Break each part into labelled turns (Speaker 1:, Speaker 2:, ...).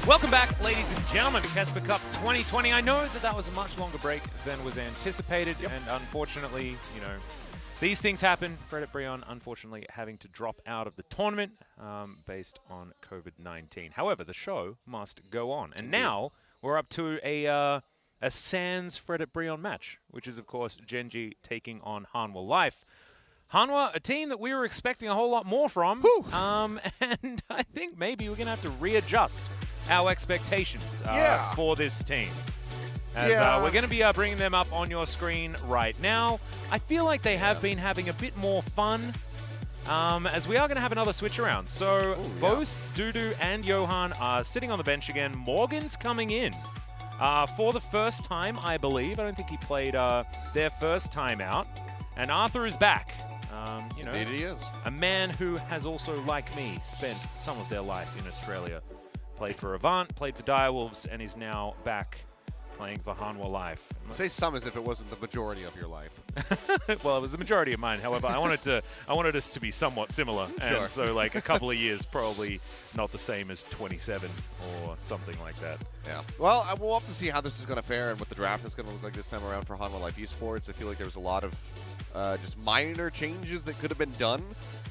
Speaker 1: Welcome back, ladies and gentlemen, to KeSPA Cup 2020. I know that was a much longer break than was anticipated, and unfortunately, you know, these things happen. Fredit Brion, unfortunately, having to drop out of the tournament based on COVID-19. However, the show must go on, and now we're up to a Sans Fredit Brion match, which is, of course, Gen.G taking on Hanwha Life. Hanwha, a team that we were expecting a whole lot more from, and I think maybe we're going to have to readjust our expectations for this team. As we're going to be bringing them up on your screen right now. I feel like they have been having a bit more fun, as we are going to have another switch around. So both Dudu and Johan are sitting on the bench again. Morgan's coming in for the first time, I believe. I don't think he played their first time out. And Arthur is back. You know,
Speaker 2: indeed he is.
Speaker 1: A man who has also, like me, spent some of their life in Australia. Played for Avant, played for Direwolves, and is now back playing for Hanwha Life.
Speaker 2: Say some as if it wasn't the majority of your life.
Speaker 1: Well, it was the majority of mine. However, I wanted us to be somewhat similar, and so like a couple of years, probably not the same as 27 or something like that.
Speaker 2: Yeah. Well, we'll have to see how this is going to fare and what the draft is going to look like this time around for Hanwha Life Esports. I feel like there was a lot of just minor changes that could have been done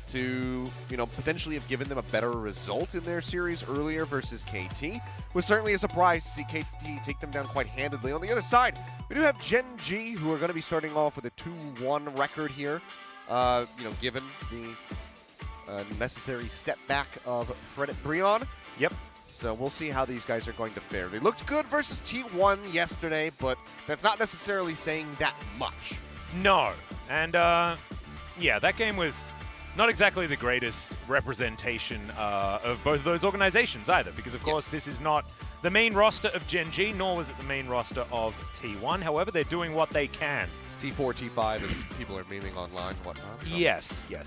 Speaker 2: to, you know, potentially have given them a better result in their series earlier versus KT. It was certainly a surprise to see KT take them down quite handedly. On the other side, we do have Gen.G, who are going to be starting off with a 2-1 record here, you know, given the necessary step back of Fredit Brion.
Speaker 1: Yep.
Speaker 2: So we'll see how these guys are going to fare. They looked good versus T1 yesterday, but that's not necessarily saying that much.
Speaker 1: No. And, yeah, that game was not exactly the greatest representation of both of those organizations either, because, of course, this is not the main roster of Gen.G, nor was it the main roster of T1. However, they're doing what they can.
Speaker 2: T4, T5, as people are memeing online and whatnot. So.
Speaker 1: Yes. It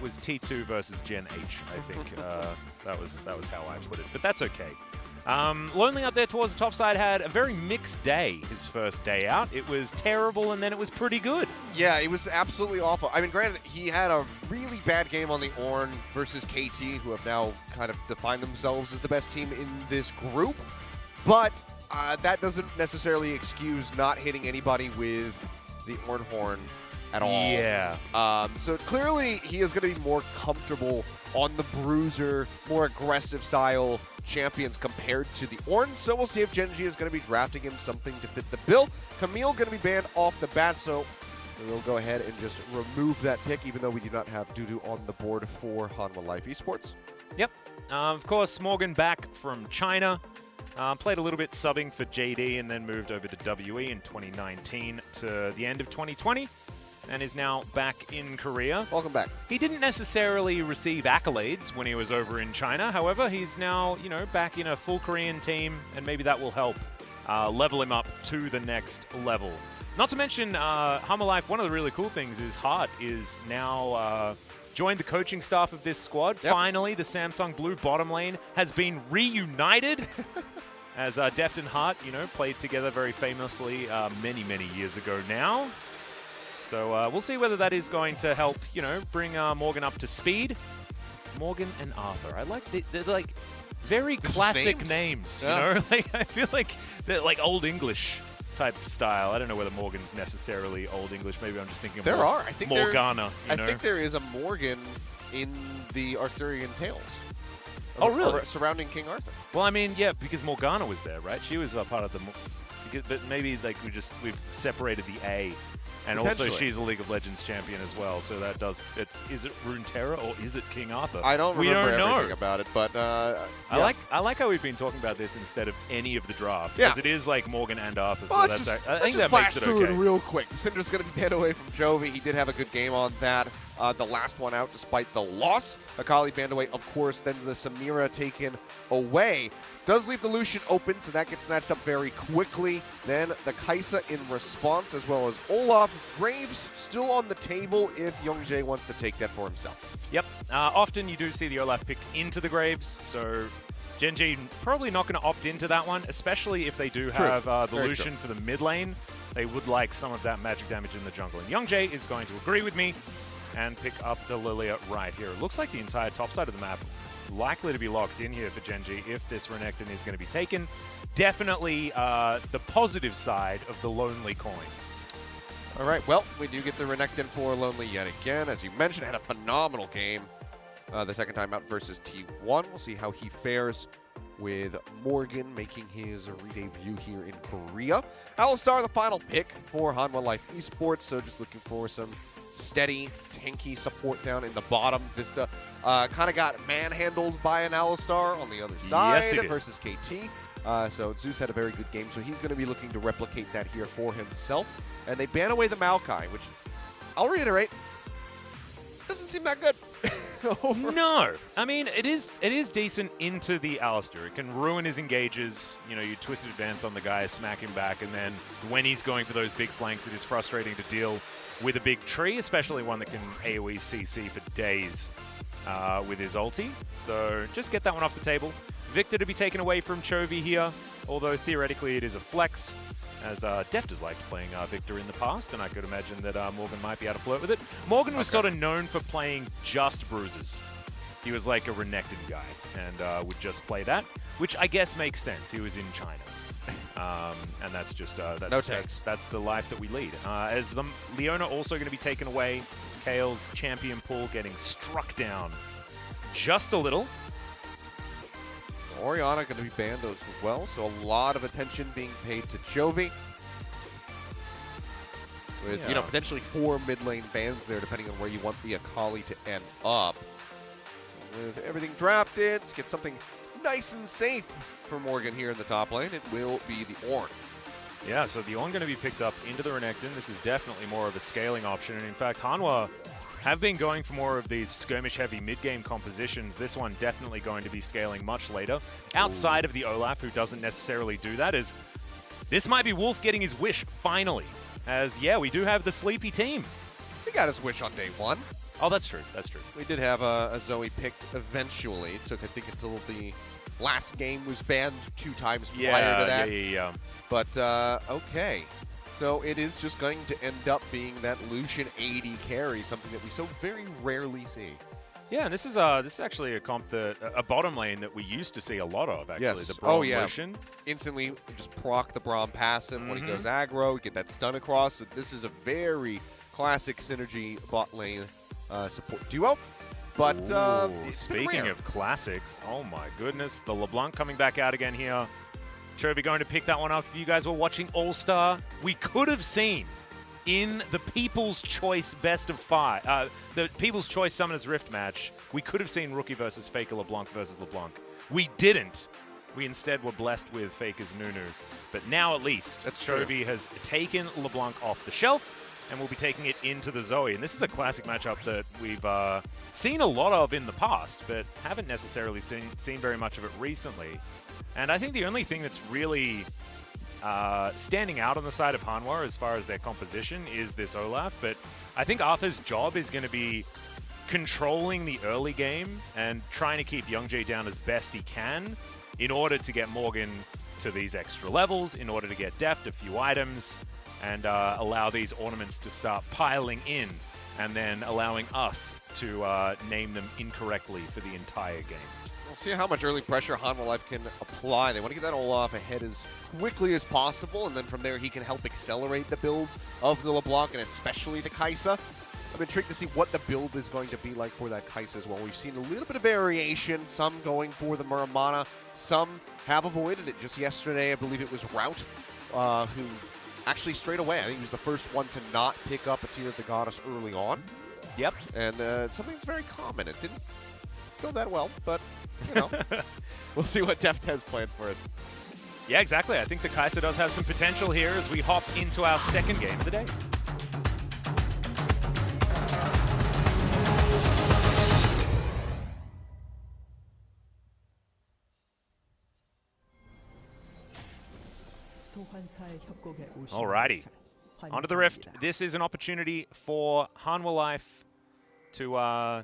Speaker 1: was T2 versus Gen H, I think. that was how I put it, but that's okay. Lonely out there towards the top side had a very mixed day his first day out. It was terrible, and then it was pretty good.
Speaker 2: Yeah, it was absolutely awful. I mean, granted, he had a really bad game on the Ornn versus KT, who have now kind of defined themselves as the best team in this group. But that doesn't necessarily excuse not hitting anybody with the Ornn Horn at all.
Speaker 1: Yeah.
Speaker 2: So clearly, he is going to be more comfortable on the bruiser, more aggressive style champions compared to the Ornn. So we'll see if Gen.G is going to be drafting him something to fit the bill. Camille going to be banned off the bat, so we'll go ahead and just remove that pick, even though we do not have Dudu on the board for Hanwha Life Esports.
Speaker 1: Yep. Of course, Morgan back from China. Played a little bit subbing for JD and then moved over to WE in 2019 to the end of 2020. And is now back in Korea.
Speaker 2: Welcome back.
Speaker 1: He didn't necessarily receive accolades when he was over in China. However, he's now, you know, back in a full Korean team, and maybe that will help level him up to the next level. Not to mention, Hanwha Life, one of the really cool things is Hart is now joined the coaching staff of this squad. Yep. Finally, the Samsung Blue bottom lane has been reunited. As Deft and Hart, you know, played together very famously many, many years ago now. So we'll see whether that is going to help, you know, bring Morgan up to speed. Morgan and Arthur. I like they're like very classic names, you know? Like, I feel like they're like Old English type style. I don't know whether Morgan's necessarily Old English. Maybe I'm just thinking of
Speaker 2: I think
Speaker 1: Morgana.
Speaker 2: I think there is a Morgan in the Arthurian tales.
Speaker 1: Oh, really?
Speaker 2: Surrounding King Arthur.
Speaker 1: Well, I mean, yeah, because Morgana was there, right? She was part of the... But maybe like we've separated the A. And also, she's a League of Legends champion as well, so that does. Is it Runeterra or is it King Arthur?
Speaker 2: I don't remember everything about it, but
Speaker 1: I like how we've been talking about this instead of any of the draft, because it is like Morgan and Arthur. So
Speaker 2: well,
Speaker 1: I think that makes it okay.
Speaker 2: Let's just flash through it real quick. Syndra's going to be banned away from Jovi. He did have a good game on that. The last one out, despite the loss. Akali banned away, of course. Then the Samira taken away. Does leave the Lucian open, so that gets snatched up very quickly. Then the Kai'Sa in response, as well as Olaf. Graves still on the table if Youngjae wants to take that for himself.
Speaker 1: Yep. Often you do see the Olaf picked into the Graves, so Gen.G probably not going to opt into that one, especially if they do have the Lucian for the mid lane. They would like some of that magic damage in the jungle. And Youngjae is going to agree with me and pick up the Lilia right here. It looks like the entire top side of the map likely to be locked in here for Gen.G if this Renekton is going to be taken. Definitely the positive side of the Lonely coin.
Speaker 2: All right, well, we do get the Renekton for Lonely yet again. As you mentioned, had a phenomenal game the second time out versus T1. We'll see how he fares with Morgan making his re-debut here in Korea. Alistar, the final pick for Hanwha Life Esports, so just looking for some steady, tanky support down in the bottom. Vista kind of got manhandled by an Alistar on the other side versus KT. So Zeus had a very good game, so he's going to be looking to replicate that here for himself. And they ban away the Maokai, which, I'll reiterate, doesn't seem that good.
Speaker 1: No. I mean, it is decent into the Alistar. It can ruin his engages. You know, you twisted advance on the guy, smack him back, and then when he's going for those big flanks, it is frustrating to deal with a big tree, especially one that can AoE CC for days with his ulti. So just get that one off the table. Victor to be taken away from Chovy here, although theoretically it is a flex, as Deft has liked playing Victor in the past, and I could imagine that Morgan might be able to flirt with it. Morgan was sort of known for playing just bruises. He was like a Renekton guy, and would just play that, which I guess makes sense. He was in China. And that's just that's the life that we lead. As the Leona also going to be taken away, Kale's champion pool getting struck down just a little.
Speaker 2: Orianna going to be banned as well, so a lot of attention being paid to Chovy. With, you know, potentially 4 mid lane bans there, depending on where you want the Akali to end up. With everything drafted, to get something nice and safe for Morgan here in the top lane, it will be the Ornn.
Speaker 1: Yeah, so the Ornn going to be picked up into the Renekton. This is definitely more of a scaling option, and in fact, Hanwha have been going for more of these skirmish-heavy mid-game compositions. This one definitely going to be scaling much later. Outside of the Olaf, who doesn't necessarily do that, is this might be Wolf getting his wish, finally. As, yeah, we do have the sleepy team.
Speaker 2: He got his wish on day 1.
Speaker 1: Oh, that's true. That's true.
Speaker 2: We did have a Zoe picked eventually. It took, I think, until the last game was banned 2 times prior to that.
Speaker 1: Yeah.
Speaker 2: But, okay. So it is just going to end up being that Lucian 80 carry, something that we so very rarely see.
Speaker 1: Yeah, and this is actually a comp a bottom lane that we used to see a lot of, actually.
Speaker 2: Yes.
Speaker 1: The Braum Lucian.
Speaker 2: Instantly just proc the Braum passive when he goes aggro, get that stun across. So this is a very classic synergy bot lane support duo. But
Speaker 1: speaking of classics, oh my goodness, the LeBlanc coming back out again here. Chovy going to pick that one up. If you guys were watching All-Star, we could have seen in the People's Choice Best of 5, the People's Choice Summoner's Rift match, we could have seen Rookie versus Faker LeBlanc versus LeBlanc. We didn't. We instead were blessed with Faker's Nunu. But now at least, Chovy has taken LeBlanc off the shelf and will be taking it into the Zoe. And this is a classic matchup that we've seen a lot of in the past, but haven't necessarily seen very much of it recently. And I think the only thing that's really standing out on the side of Hanwha as far as their composition is this Olaf. But I think Arthur's job is going to be controlling the early game and trying to keep Young-Jae down as best he can in order to get Morgan to these extra levels, in order to get Deft a few items, and allow these ornaments to start piling in, and then allowing us to name them incorrectly for the entire game.
Speaker 2: We'll see how much early pressure Hanwha Life can apply. They want to get that Olaf ahead as quickly as possible, and then from there he can help accelerate the builds of the LeBlanc and especially the KeSPA. I'm intrigued to see what the build is going to be like for that KeSPA as well. We've seen a little bit of variation, some going for the Muramana, some have avoided it. Just yesterday, I believe it was Rout, who actually straight away, I think he was the first one to not pick up a Tear of the Goddess early on.
Speaker 1: Yep.
Speaker 2: And something that's very common. It didn't go that well, but, you know, we'll see what Deft has planned for us.
Speaker 1: Yeah, exactly. I think the KeSPA does have some potential here as we hop into our second game of the day. Alrighty, onto the Rift. This is an opportunity for Hanwha Life to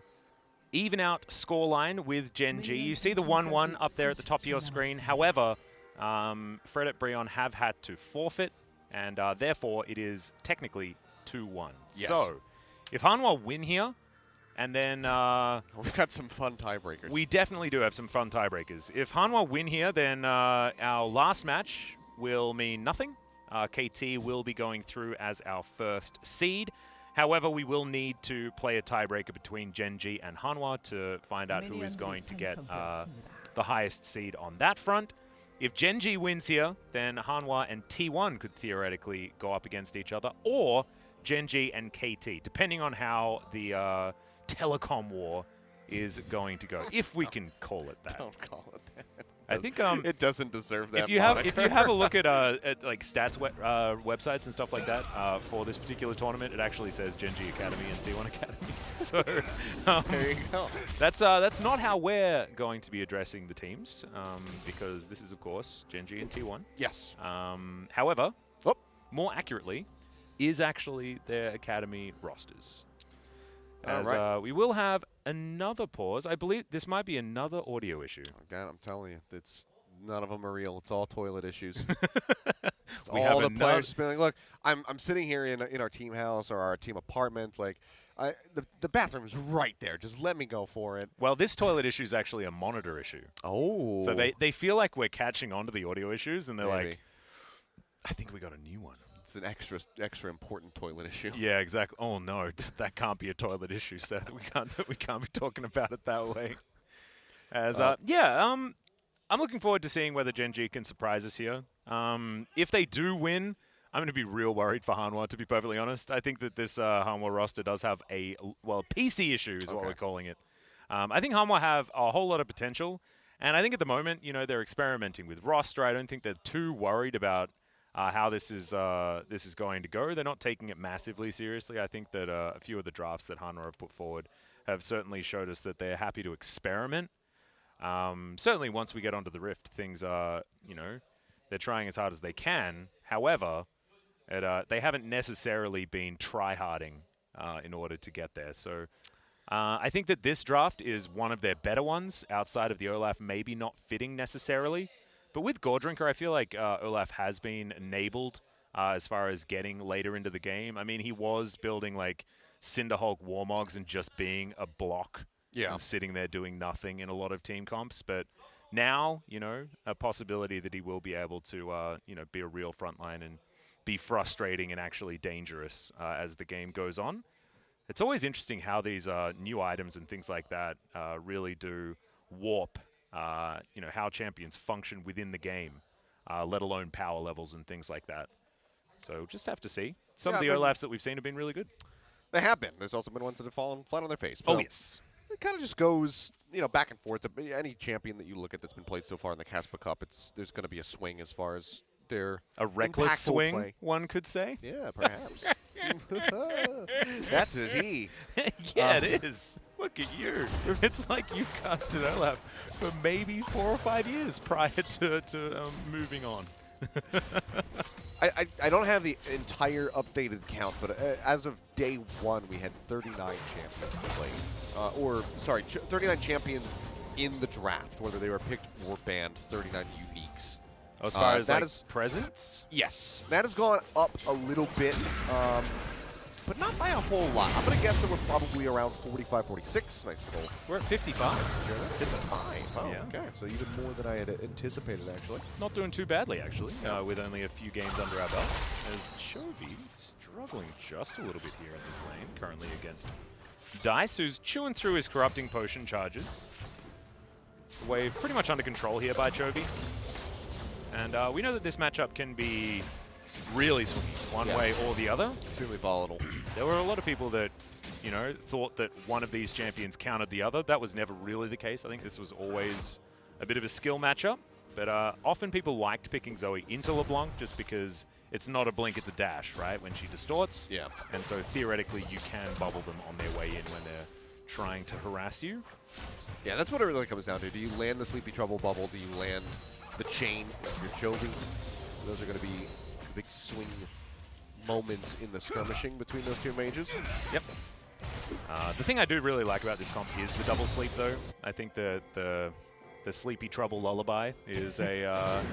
Speaker 1: even out scoreline with Gen.G. You see the 1-1 up there at the top of your screen. However, Fred at Brion have had to forfeit, and therefore it is technically 2-1.
Speaker 2: Yes.
Speaker 1: So, if Hanwha win here, And then
Speaker 2: we've got some fun tiebreakers.
Speaker 1: we definitely do have some fun tiebreakers. If Hanwha win here, then our last match will mean nothing. KT will be going through as our first seed. However, we will need to play a tiebreaker between Gen.G and Hanwha to find out who is going to get the highest seed on that front. If Gen.G wins here, then Hanwha and T1 could theoretically go up against each other, or Gen.G and KT, depending on how the telecom war is going to go, if we can call it that.
Speaker 2: Don't call it that.
Speaker 1: I think
Speaker 2: it doesn't deserve that.
Speaker 1: if you have a look at like stats websites and stuff like that for this particular tournament, it actually says Gen.G Academy and T1 Academy. So
Speaker 2: there you go.
Speaker 1: That's not how we're going to be addressing the teams, because this is of course Gen.G and T1.
Speaker 2: Yes.
Speaker 1: However, more accurately, is actually their academy rosters. As we will have another pause. I believe this might be another audio issue.
Speaker 2: God, I'm telling you, none of them are real. It's all toilet issues. It's
Speaker 1: We
Speaker 2: all
Speaker 1: have
Speaker 2: the players spinning. Look, I'm sitting here in our team house or our team apartment. Like, the bathroom's right there. Just let me go for it.
Speaker 1: Well, this toilet issue is actually a monitor issue.
Speaker 2: Oh.
Speaker 1: So they feel like we're catching on to the audio issues, and they're like, I think we got a new one.
Speaker 2: It's an extra important toilet issue.
Speaker 1: Yeah, exactly. Oh no, that can't be a toilet issue, Seth. We can't be talking about it that way. As I'm looking forward to seeing whether Gen.G can surprise us here. If they do win, I'm going to be real worried for Hanwha, to be perfectly honest. I think that this Hanwha roster does have a PC issue is what we're calling it. I think Hanwha have a whole lot of potential, and I think at the moment, they're experimenting with roster. I don't think they're too worried about how this is going to go. They're not taking it massively seriously. I think that a few of the drafts that Hanwha have put forward have certainly showed us that they're happy to experiment. Certainly once we get onto the Rift, things are, they're trying as hard as they can. However, they haven't necessarily been try-harding in order to get there. So I think that this draft is one of their better ones outside of the Olaf maybe not fitting necessarily. But with Goredrinker, I feel like Olaf has been enabled as far as getting later into the game. I mean, he was building like Cinderhulk Warmogs and just being a block and sitting there doing nothing in a lot of team comps. But now, a possibility that he will be able to, be a real frontline and be frustrating and actually dangerous as the game goes on. It's always interesting how these new items and things like that really do warp how champions function within the game, let alone power levels and things like that. So just have to see. Some of the Olafs that we've seen have been really good.
Speaker 2: They have been. There's also been ones that have fallen flat on their face.
Speaker 1: Oh, yes.
Speaker 2: It kind of just goes, back and forth. Any champion that you look at that's been played so far in the KeSPA Cup, there's going to be a swing as far as their
Speaker 1: a reckless swing,
Speaker 2: play.
Speaker 1: One could say.
Speaker 2: Yeah, perhaps. That's his E.
Speaker 1: Yeah, it is. Look at you. It's like you casted Olaf for maybe 4 or 5 years prior to moving on.
Speaker 2: I don't have the entire updated count, but as of day 1, we had 39 champions played. 39 champions in the draft, whether they were picked or banned, 39 uniques.
Speaker 1: As far as presence?
Speaker 2: Yes. That has gone up a little bit, but not by a whole lot. I'm going to guess that we're probably around 45, 46. Nice little.
Speaker 1: We're at 55.
Speaker 2: 55. Oh,
Speaker 1: yeah.
Speaker 2: Okay. So even more than I had anticipated, actually.
Speaker 1: Not doing too badly, actually, with only a few games under our belt. As Chovy struggling just a little bit here in this lane, currently against Dice, who's chewing through his corrupting potion charges. Wave pretty much under control here by Chovy. And we know that this matchup can be really swingy, one way or the other.
Speaker 2: Extremely volatile.
Speaker 1: There were a lot of people that, thought that one of these champions countered the other. That was never really the case. I think this was always a bit of a skill matchup. But often people liked picking Zoe into LeBlanc just because it's not a blink, it's a dash, right? When she distorts.
Speaker 2: Yeah.
Speaker 1: And so theoretically you can bubble them on their way in when they're trying to harass you.
Speaker 2: Yeah, that's what it really comes down to. Do you land the Sleepy Trouble bubble? Do you land the chain with your Chovy? Those are going to be big swing moments in the skirmishing between those two mages.
Speaker 1: Yep. The thing I do really like about this comp is the double sleep, though. I think the The Sleepy Trouble Lullaby is a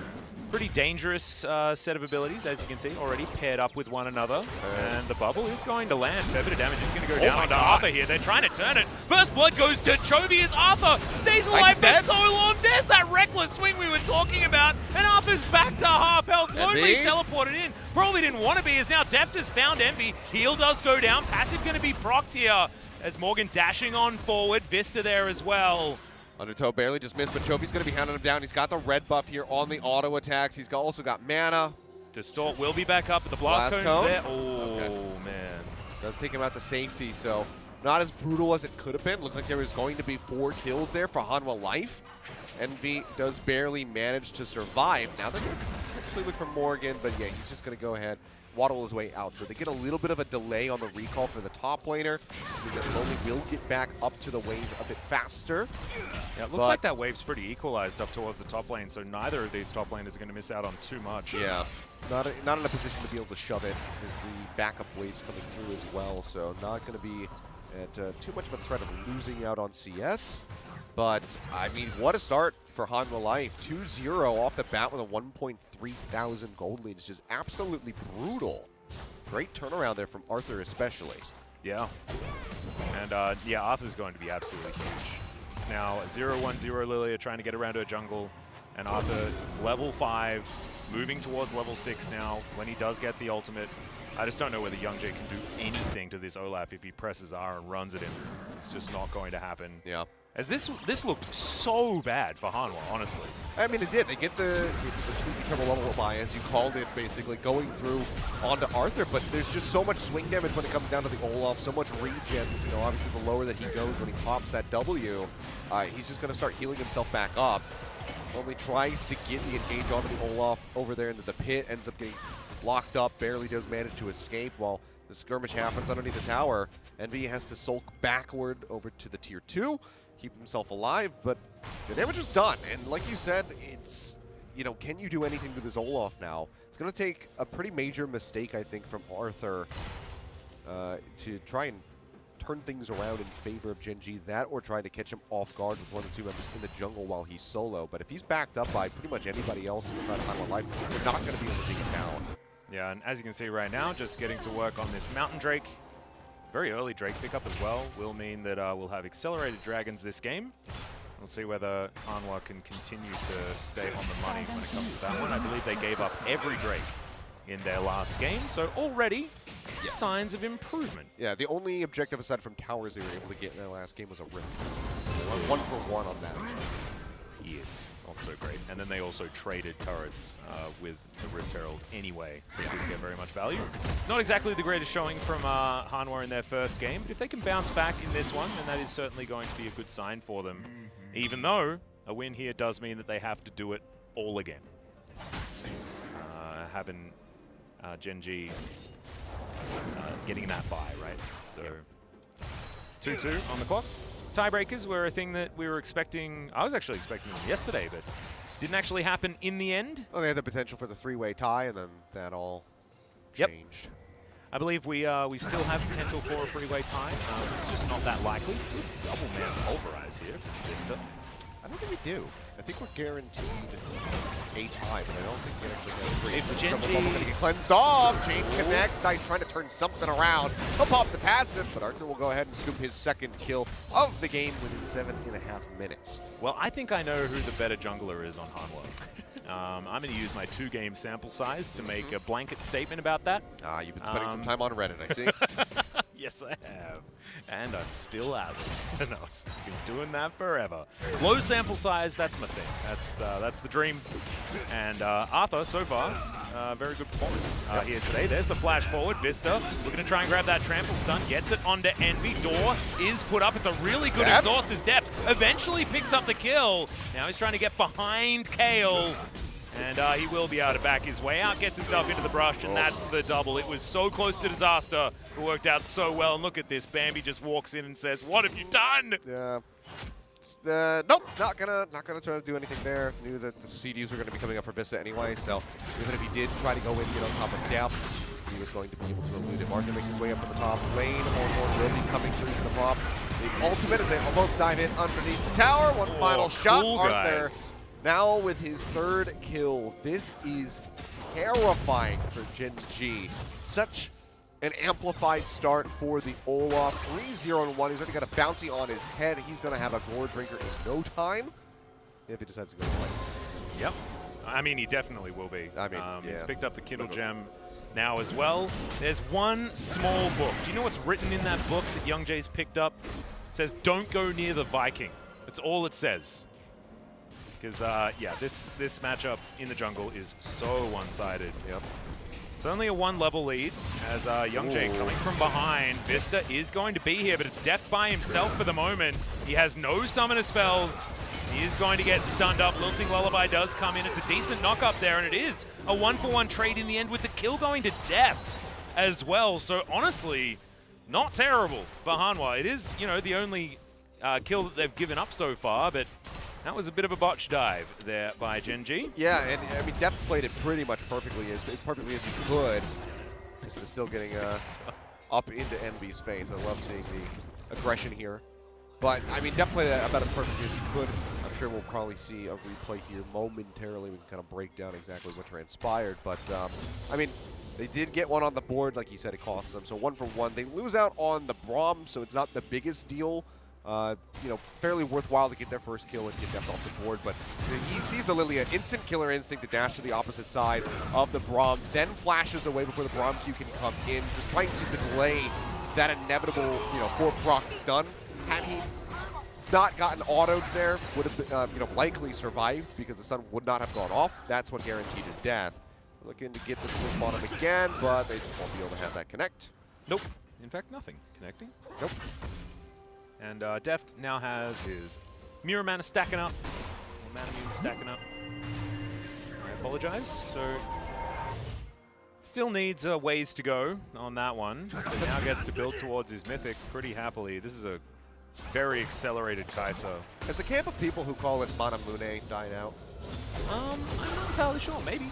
Speaker 1: pretty dangerous set of abilities, as you can see, already paired up with one another. And the bubble is going to land. Fair bit of damage is going to go down onto Arthur here. They're trying to turn it. First blood goes to Chovy as Arthur stays alive for so long. There's that reckless swing we were talking about. And Arthur's back to half health. Lonely teleported in. Probably didn't want to be, as now Deft has found Envy. Heal does go down. Passive going to be procced here as Morgan dashing on forward. Vista there as well.
Speaker 2: Undertow barely just missed, but Chovy's going to be hounding him down. He's got the red buff here on the auto attacks. He's also got mana.
Speaker 1: Distort will be back up, but the blast cone's there. Oh, man.
Speaker 2: Does take him out to safety, so not as brutal as it could have been. Looked like there was going to be 4 kills there for Hanwha Life. Envy does barely manage to survive. Now they're going to potentially look for Morgan, but yeah, he's just going to go ahead, waddle his way out. So they get a little bit of a delay on the recall for the top laner. Lonely will get back up to the wave a bit faster.
Speaker 1: Yeah, it looks like that wave's pretty equalized up towards the top lane, so neither of these top laners are going to miss out on too much.
Speaker 2: Yeah, not in a position to be able to shove it, as the backup waves coming through as well. So not going to be at too much of a threat of losing out on CS. But, I mean, what a start for Hanwha Life. 2-0 off the bat with a 1.3 thousand gold lead. It's just absolutely brutal. Great turnaround there from Arthur especially.
Speaker 1: Yeah. And, yeah, Arthur's going to be absolutely huge. It's now 0-1-0 Lilia trying to get around to a jungle. And Arthur is level 5, moving towards level 6 now when he does get the ultimate. I just don't know whether Gen.G can do anything to this Olaf if he presses R and runs at him. It's just not going to happen.
Speaker 2: Yeah.
Speaker 1: As this looked so bad for Hanwha, honestly.
Speaker 2: I mean, it did. They get the Sleepy Trouble level by, as you called it, basically going through onto Arthur. But there's just so much swing damage when it comes down to the Olaf, so much regen. You know, obviously the lower that he goes when he pops that W, he's just going to start healing himself back up. Only tries to get the engage onto the Olaf over there into the pit, ends up getting locked up, barely does manage to escape while the skirmish happens underneath the tower. Envy has to sulk backward over to the tier 2. Keep himself alive, but the damage was done. And like you said, it's, you know, can you do anything to this Olaf now? It's going to take a pretty major mistake, I think, from Arthur to try and turn things around in favor of Gen.G. That or try to catch him off guard with 1 or 2 members in the jungle while he's solo. But if he's backed up by pretty much anybody else inside of Hanwha Life, they're not going to be able to take it down.
Speaker 1: Yeah, and as you can see right now, just getting to work on this Mountain Drake. Very early Drake pickup as well will mean that we'll have accelerated dragons this game. We'll see whether Hanwha can continue to stay on the money when it comes to that one. I believe they gave up every Drake in their last game, so already signs of improvement.
Speaker 2: Yeah, the only objective aside from towers they were able to get in their last game was a Rift. They went 1-for-1 on that.
Speaker 1: Yes, not so great. And then they also traded turrets with the Rift Herald anyway, so they didn't get very much value. Not exactly the greatest showing from Hanwha in their first game, but if they can bounce back in this one, then that is certainly going to be a good sign for them. Even though a win here does mean that they have to do it all again. Having Gen.G getting that bye, right? So 2-2 on the clock. Tiebreakers were a thing that we were expecting. I was actually expecting them yesterday, but didn't actually happen in the end.
Speaker 2: Well, they had the potential for the 3-way tie, and then that all changed.
Speaker 1: I believe we still have potential for a 3-way tie. It's just not that likely. Double man pulverize here from Vista.
Speaker 2: I don't think we do. I think we're guaranteed a tie, but I don't think we actually have a 3.
Speaker 1: If
Speaker 2: Gen.G going to get cleansed off. Chain connects. Dice trying to turn something around. He'll pop the passive, but Arthur will go ahead and scoop his second kill of the game within 7.5 minutes.
Speaker 1: Well, I think I know who the better jungler is on Hanwha. I'm going to use my 2-game sample size to make a blanket statement about that.
Speaker 2: You've been spending some time on Reddit, I see.
Speaker 1: Yes, I have. And I'm still out of this. And I've been doing that forever. Low sample size, that's my thing. That's the dream. And Arthur, so far, very good performance here today. There's the flash forward. Vista looking to try and grab that trample stun. Gets it onto Envy. Door is put up. It's a really good exhaust as Deft eventually picks up the kill. Now he's trying to get behind Kale. And he will be able to back his way out, gets himself into the brush, and that's the double. It was so close to disaster. It worked out so well. And look at this. Bambi just walks in and says, "What have you done?"
Speaker 2: Yeah. Nope, not gonna try to do anything there. Knew that the CDs were going to be coming up for Vista anyway, so even if he did try to go in and get on top of Deft, he was going to be able to elude it. Arthur makes his way up to the top lane. More will be coming through to the pop. the ultimate as they both dive in underneath the tower. One final shot.
Speaker 1: Cool,
Speaker 2: Arthur
Speaker 1: guys.
Speaker 2: now with his third kill. This is terrifying for Gen.G. Such an amplified start for the Olaf. 3-0-1. He's already got a bounty on his head. He's going to have a Gore Drinker in no time if he decides to go play.
Speaker 1: Yep. I mean, he definitely will be.
Speaker 2: I mean,
Speaker 1: He's
Speaker 2: yeah.
Speaker 1: picked up the Kindle Gem now as well. There's one small book. Do you know what's written in that book that Young Jay's picked up? It says, "Don't go near the Viking." That's all it says. Because, yeah, this matchup in the jungle is so one-sided.
Speaker 2: Yep.
Speaker 1: It's only a one-level lead as Young Jay coming from behind. Vista is going to be here, but it's Death by himself for the moment. He has no summoner spells. He is going to get stunned up. Lilting Lullaby does come in. It's a decent knock-up there, and it is a one-for-one trade in the end with the kill going to Deft as well. So honestly, not terrible for Hanwha. It is, you know, the only kill that they've given up so far, but that was a bit of a botch dive there by Gen.G.
Speaker 2: Yeah, and I mean, Depp played it pretty much perfectly, as perfectly as he could. Just still getting up into Envy's face. I love seeing the aggression here. But, I mean, Depp played it about as perfectly as he could. I'm sure we'll probably see a replay here momentarily. We can kind of break down exactly what transpired. But, I mean, they did get one on the board. Like you said, it costs them. So 1-for-1. They lose out on the Braum, so it's not the biggest deal. You know, fairly worthwhile to get their first kill and get Deft off the board, but he sees the Lilia, instant killer instinct to dash to the opposite side of the Braum, then flashes away before the Braum Q can come in, just trying to delay that inevitable, you know, 4-proc stun. Had he not gotten autoed there, would have been, you know, likely survived because the stun would not have gone off. That's what guaranteed his death. Looking to get the slip on him again, but they just won't be able to have that connect.
Speaker 1: Nope. In fact, nothing connecting.
Speaker 2: Nope.
Speaker 1: And Deft now has his Mirror Mana stacking up. Or Mana Mune stacking up. I apologize. So, still needs ways to go on that one. But now gets to build towards his Mythic pretty happily. This is a very accelerated KeSPA.
Speaker 2: Has the camp of people who call it Mana Mune died out?
Speaker 1: I'm not entirely sure. Maybe.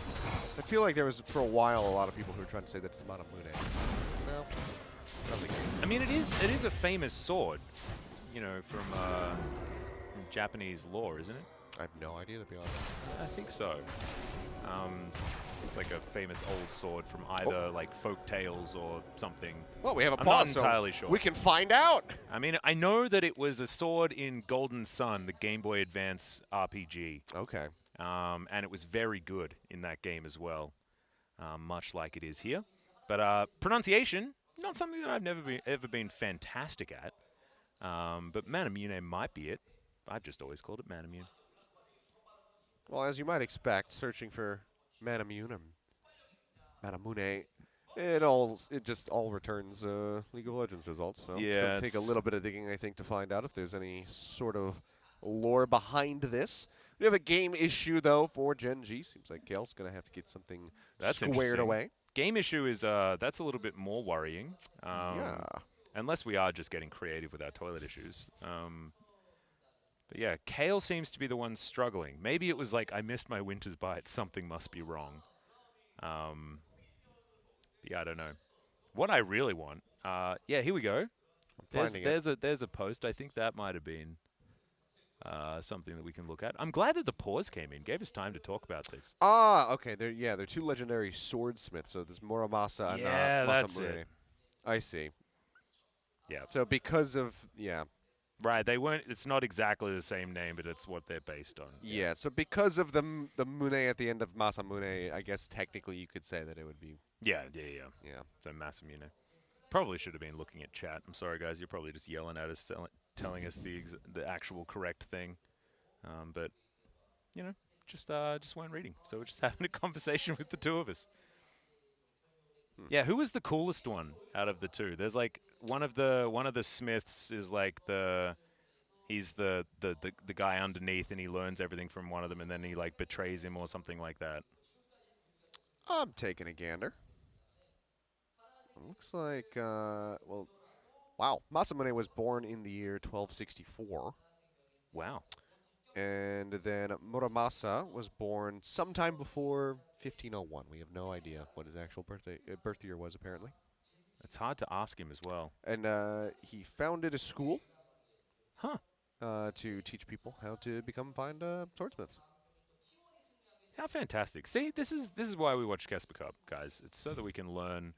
Speaker 2: I feel like there was, for a while, a lot of people who were trying to say that it's Mana Mune. No. Nothing.
Speaker 1: I mean, it is a famous sword, you know, from Japanese lore, isn't it?
Speaker 2: I have no idea, to be honest.
Speaker 1: I think so. It's like a famous old sword from either like folk tales or something.
Speaker 2: Well, we have a
Speaker 1: I'm
Speaker 2: pause,
Speaker 1: not entirely sure.
Speaker 2: We can find out.
Speaker 1: I mean, I know that it was a sword in Golden Sun, the Game Boy Advance RPG.
Speaker 2: Okay.
Speaker 1: And it was very good in that game as well, much like it is here. But pronunciation, not something that I've ever been fantastic at. But Mana Mune might be it. I've just always called it Mana Mune.
Speaker 2: Well, as you might expect, searching for Mana Mune and Mana Mune, it just all returns League of Legends results. So
Speaker 1: Yeah,
Speaker 2: it's going to take a little bit of digging, I think, to find out if there's any sort of lore behind this. We have a game issue, though, for Gen.G. Seems like Gale's going to have to get something squared away.
Speaker 1: Game issue is, that's a little bit more worrying.
Speaker 2: Yeah.
Speaker 1: Unless we are just getting creative with our toilet issues. But yeah, Kale seems to be the one struggling. Maybe it was like, I missed my winter's bite, something must be wrong. Yeah, I don't know. What I really want, yeah, here we go. There's a post. I think that might have been something that we can look at. I'm glad that the pause came in, gave us time to talk about this.
Speaker 2: Ah, okay. They're two legendary swordsmiths. So there's Muramasa and
Speaker 1: that's
Speaker 2: Masamune.
Speaker 1: it.
Speaker 2: I see.
Speaker 1: Yeah.
Speaker 2: So because of, yeah.
Speaker 1: Right, they weren't. It's not exactly the same name, but it's what they're based on.
Speaker 2: Yeah. So because of the Mune at the end of Masamune, I guess technically you could say that it would be.
Speaker 1: Yeah.
Speaker 2: Yeah.
Speaker 1: So Masamune. Probably should have been looking at chat. I'm sorry, guys. You're probably just yelling at us, telling us the actual correct thing. But you know, just weren't reading. So we're just having a conversation with the two of us. Yeah, who was the coolest one out of the two? There's like one of the Smiths is like he's the guy underneath, and he learns everything from one of them, and then he like betrays him or something like that.
Speaker 2: I'm taking a gander. Looks like well, wow. Masamune was born in the year 1264.
Speaker 1: Wow.
Speaker 2: And then Muramasa was born sometime before 1501. We have no idea what his actual birth year was, apparently.
Speaker 1: It's hard to ask him as well.
Speaker 2: And he founded a school to teach people how to become fine swordsmiths.
Speaker 1: How fantastic! See, this is why we watch KeSPA Cup, guys. It's so that we can learn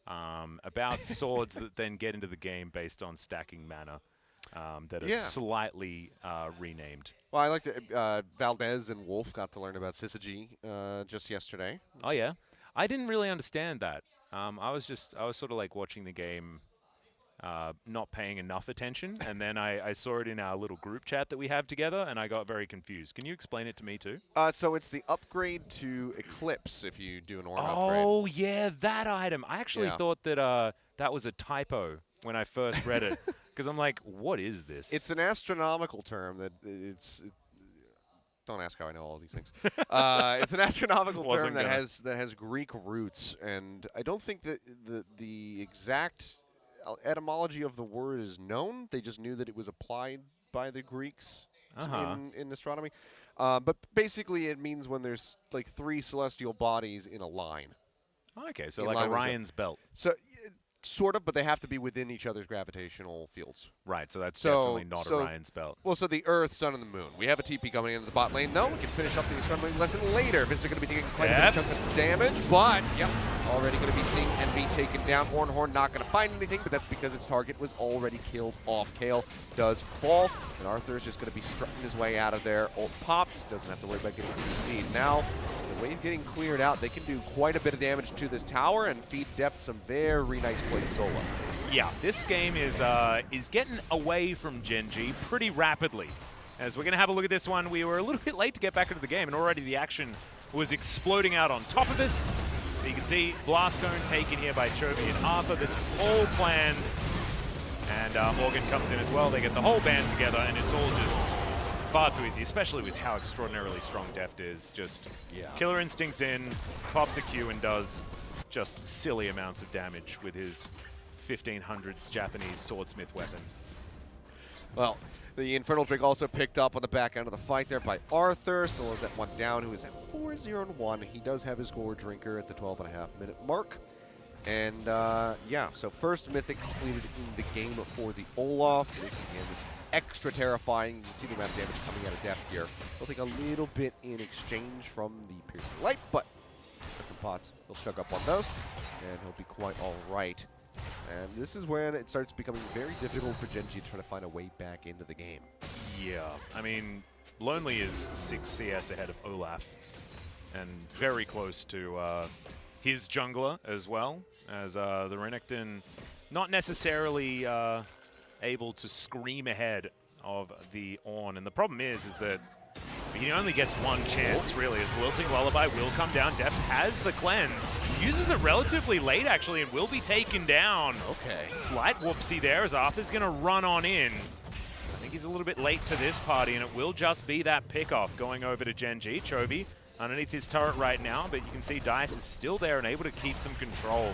Speaker 1: about swords that then get into the game based on stacking mana that are slightly renamed.
Speaker 2: Well, I like to. Valdez and Wolf got to learn about Syzygy just yesterday.
Speaker 1: Oh yeah, I didn't really understand that. I was sort of like watching the game, not paying enough attention, and then I saw it in our little group chat that we have together, and I got very confused. Can you explain it to me too?
Speaker 2: So it's the upgrade to Eclipse if you do an Ornn upgrade.
Speaker 1: Oh yeah, that item. I actually thought that that was a typo when I first read it, because I'm like, what is this?
Speaker 2: It's an astronomical term that don't ask how I know all these things. It's an astronomical term that has Greek roots, and I don't think that the exact etymology of the word is known. They just knew that it was applied by the Greeks in astronomy. But basically, it means when there's like 3 celestial bodies in a line.
Speaker 1: Okay, so like Orion's belt.
Speaker 2: So. Sort of, but they have to be within each other's gravitational fields.
Speaker 1: Right, so that's definitely not Orion's belt.
Speaker 2: Well, so the Earth, Sun, and the Moon. We have a TP coming into the bot lane, though. We can finish up the astronomy lesson later. Visser going to be taking quite a bit of chunk of damage, but, already going to be seeing NV taken down. Ornhorn not going to find anything, but that's because its target was already killed off. Kale does fall, and Arthur is just going to be strutting his way out of there. Ult popped, doesn't have to worry about getting CC'd. Now, the wave getting cleared out, they can do quite a bit of damage to this tower and feed Deft some very nice plate solo.
Speaker 1: Yeah, this game is getting away from Gen.G pretty rapidly. As we're going to have a look at this one, we were a little bit late to get back into the game, and already the action was exploding out on top of us. You can see Blast Cone taken here by Chovy and Arthur. This was all planned. And Morgan comes in as well. They get the whole band together, and it's all just far too easy, especially with how extraordinarily strong Deft is. Just Killer Instincts in, pops a Q, and does just silly amounts of damage with his 1500s Japanese swordsmith weapon.
Speaker 2: Well, the Infernal Drake also picked up on the back end of the fight there by Arthur. Solo's at 1 down, who is at 4-0-1. He does have his Gore Drinker at the 12.5-minute mark. And yeah, so first Mythic completed in the game for the Olaf. Again, extra terrifying. You can see the amount of damage coming out of Deft here. He'll take a little bit in exchange from the Piercing Light, but got some pots. He'll chug up on those, and he'll be quite all right. And this is when it starts becoming very difficult for Gen.G to try to find a way back into the game.
Speaker 1: Yeah, I mean, Lonely is 6 CS ahead of Olaf, and very close to his jungler as well, as the Renekton not necessarily able to scream ahead of the Ornn. And the problem is that he only gets one chance, really, as Lilting Lullaby will come down. Deft has the cleanse, uses it relatively late, actually, and will be taken down.
Speaker 2: Okay.
Speaker 1: Slight whoopsie there, as Arthur's going to run on in. I think he's a little bit late to this party, and it will just be that pickoff going over to Gen.G. Chovy underneath his turret right now, but you can see Dice is still there and able to keep some control